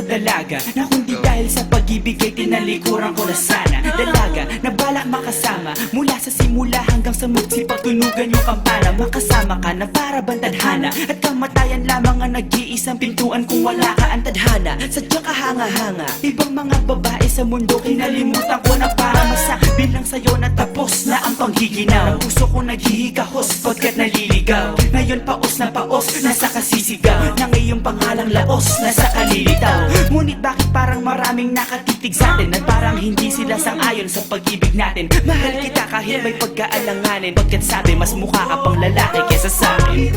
dalaga na kundi dahil sa pag-ibig ay tinalikuran ko na sana. Dalaga na balak makasama mula sa simula hanggang sa magsipagtunugan yung kampana. Makasama ka na para bang tadhana at kamatayan lamang ang nag-iisang pintuan kung wala ka ang tadhana. Sadyang kahanga-hanga ibang mga babae sa mundo, kinalimutan ko na para masabi lang sa'yo na tapos na ang panghiginaw. Puso ko naghihikahos pagkat naliligaw. Ngayon paos na nasa kasisigaw ng iyong pangalang laos, nasa kalilitaw. Ngunit bakit parang maraming nakatitig sa atin at parang hindi sila sang-ayon sa pag-ibig natin? Mahal kita kahit may pagkaalanganin, pagkat sabi mas mukha ka pang lalaki kesa sa'kin.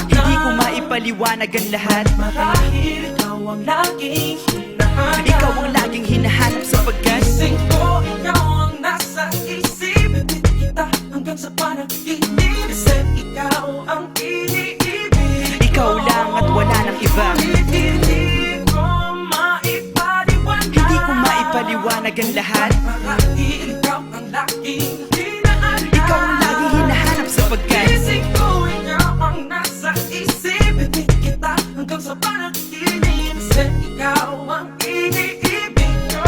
Hindi ko maipaliwanag ang lahat. Marahil ikaw ang laging hinahanap. Ikaw ang laging hinahanap sapagkat Gising ko, ikaw ang nasa isip. Ibig kita hanggang sa panaginip. Kasi ikaw ang iniibig. ikaw lang at wala nang iba. Hindi ko maipaliwanag. Hindi ko maipaliwanag ang lahat. Marahil ikaw ang laging hinahanap. Ikaw ang laging hinahanap sapagkat Gising ko, ikaw ang nasa isip. Ibig kita hanggang sa panaginip. Kasi ikaw ang iniibig ko.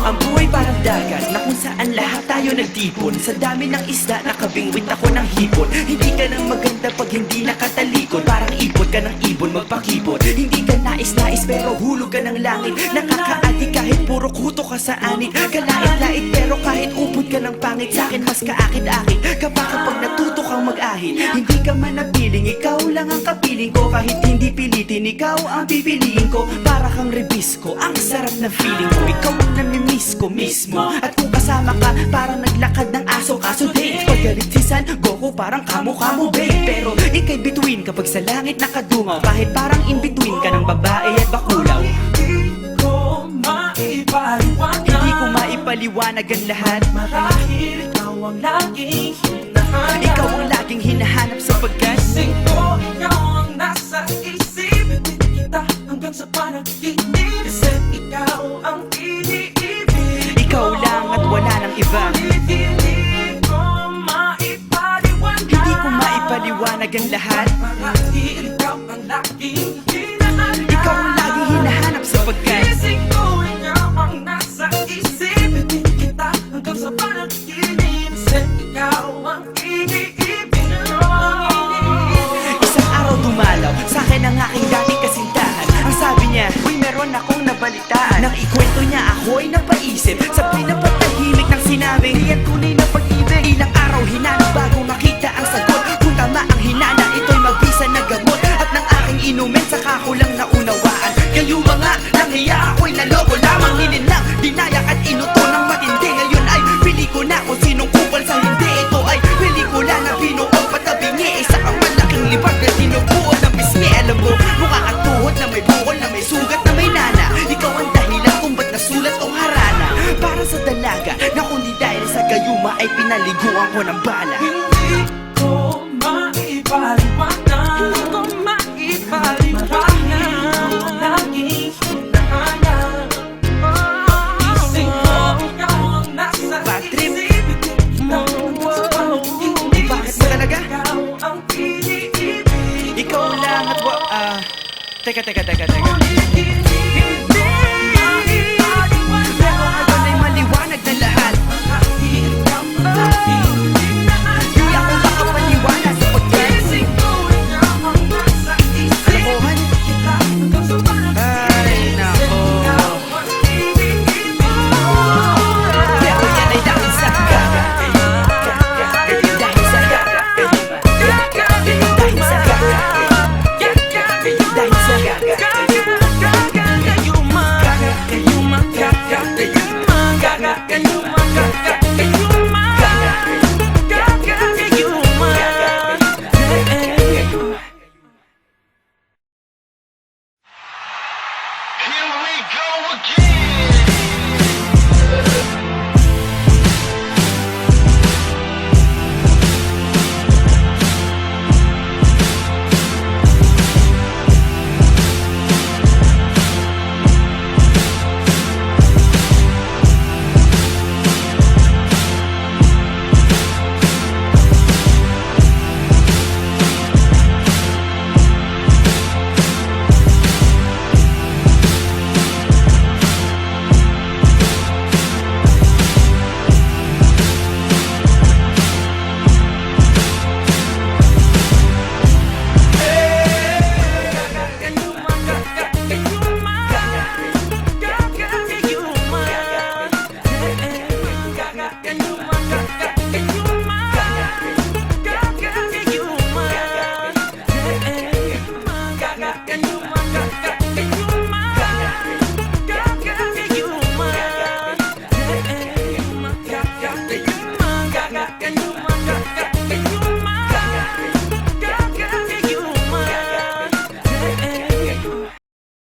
ang buhay parang dagat na kung saan lahat tayo nagtipon. Sa dami ng isda nakabingwit ako ng hipon. Hindi ka nang maganda pag hindi nakatalikod. Parang ipot ka ng ibon magpakipot. Hindi ka nais-nais pero hulog ka ng langit. Nakakaadi kahit puro kuto ka sa anit. Kalait-lait pero kahit upod ka ng pangit. Sa'kin mas kaakit-akit kapag natuto kang mag-ahit. Hindi ka man napiling, ikaw lang ang kapiling ko. Kahit hindi pilitin, ikaw ang pipiliin ko. Para kang rebisco, ang sarap na feeling ko. Ikaw ang namimiss ko mismo. At kung kasama ka, parang naglakad ng aso. Kaso date, paggalit si San Goku, parang kamo-kamo babe. Pero ika'y bituin kapag sa langit nakadungaw. Kahit parang in-between ka ng babae at bakulaw. Hindi ko maipaliwanag. Hindi ko maipaliwanag ang lahat. Marahil ikaw ang laging hinahanap. Ikaw ang laging hinahanap sapagkat Gising ko, ikaw ang nasa isip. Ibig kita hanggang sa panaginip. Kasi ikaw ang iniibig. ikaw lang at wala nang iba. Hindi ko maipaliwanag. Hindi ko maipaliwanag ang lahat. Marahil ikaw ang laging hinahanap. Ikaw ang laging hinahanap sapagkat Gising ko, ikaw ang nasa isip. Ibig kita hanggang sa panaginip. Kasi ikaw ang iniibig ko. isang araw dumalaw sa'kin ang aking dating kasintahan. Ang sabi niya, uy meron akong nabalitaan. Nang ikwento niya ako'y napaisip. Sabay na patahimik ng sinabing di yan tunay na pag-ibig. Ilang araw hinanap bago makita ang sagot. Kung tama ang hinana, ito'y mabisa na gamot. At nang aking inumin, saka ko lang naunawaan. Kayo mga nanghiya, ako'y naloko lamang. Nilinang, dinayak at inuto ng matindi. Ngayon ay pili ko na kung sinong kupal sa hindi. Ito ay pelikula na binuong patabingi. Isa kang malaking libag na tinubuo ng bismi. Alam mo, mukha kang tuhod na may bukol, na may sugat, na may nana. Ikaw ang dahilan kung ba't nasulat o harana. Para sa dalaga na kundi dahil sa gayuma ay pinaliguan ko ng bala. Hindi ko maipaliwanag. Hindi ko maipaliwanag. Ikaw ang laging hinahanap. Gising ko, ikaw ang nasa Bad trip. isip. Ibig kita hanggang sa panaginip. Bakit ba talaga? Ikaw ang iniibig. Ikaw lang at teka. Ulitin